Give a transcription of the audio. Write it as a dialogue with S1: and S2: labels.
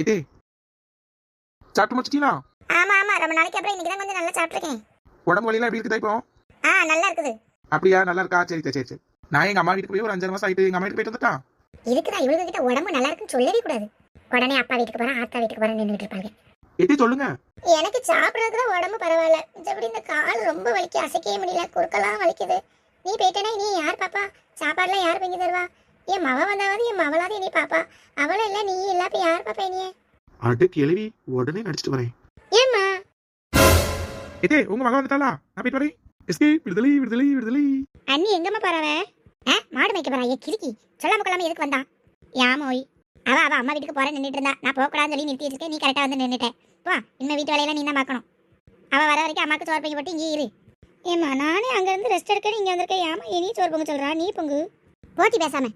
S1: இதே சாப்பிட்டு முடிச்சிட்டீங்களா?
S2: ஆமா ஆமா, ரொம்ப நாளைக்கு அப்புறம் இன்னைக்கு தான் கொஞ்சம் நல்லா சாப்பிட்டுருக்கேன்.
S1: உடம்பு வலியெல்லாம் எப்படி இருக்குதா இப்போ?
S2: நல்லா இருக்குது.
S1: அப்படியா, நல்லா இருக்கா? சரி சரி சரி. நான் எங்க அம்மா வீட்டுக்கு போய் ஒரு 5 மாசம் ஆயிட்டு எங்க அம்மா வீட்டுக்கு போயிட்டு வந்துட்டான்.
S2: இருக்குதா இவங்க கிட்ட உடம்பு நல்லா இருக்குன்னு சொல்லவே கூடாது. உடனே அப்பா வீட்டுக்கு போறேன் ஆத்தா வீட்டுக்கு போறேன் நின்றுட்டு இருப்பாங்க.
S1: எதே சொல்லுங்க.
S2: எனக்கு சாப்பிடறதுக்கு தான் உடம்பு பரவாயில்ல, மத்தபடி இந்த கால் ரொம்ப வலிக்கு, அசைக்கவே முடியல, குறுக்கெல்லாம் வலிக்குது. நீ போயிட்டேனா நீ யார் பாப்பா? சாப்பாடுலாம் யார் வாங்கி தருவா? என் மவ வந்தாவது என் மவளாவது நீ பாப்பா, அவளும் இல்ல நீ இல்ல, அப்ப யார் பாப்பா நீ?
S1: அட கிளவி, உடனே நடிச்சிட்டு வரேன்.
S2: ஏம்மா
S1: இதே உங்க மகன் வந்துட்டாளா? நான் போயிட்டு வரேன். எஸ்கேப், விடுதலை விடுதலை விடுதலை.
S2: அண்ணி எங்கம்மா போறவ? மாடு மேய்க்க போறா. ஏ கிறுக்கி, சொல்லாம கொள்ளாம எதுக்கு வந்தா? யாமோய், அவ அம்மா வீட்டுக்கு போறேன் நின்றுட்டு இருந்தா. நான் போகக்கூடாதுன்னு சொல்லி நிறுத்தி வச்சிருக்கேன், நீ கரெக்டா வந்து நின்றுட்டேன். வா, இனிமே வீட்டு வேலையெல்லாம் நீ தான் பார்க்கணும். அவ வர வரைக்கும் அம்மாக்கு சோறு பொங்கி போட்டு இங்கே இரு. ஏம்மா நானே அங்க இருந்து ரெஸ்ட் எடுக்க இங்க வந்திருக்கேன். ஏமா நீ சோறு பொங்க சொல்றா? நீ பொங்கு போட்டி பேசாம.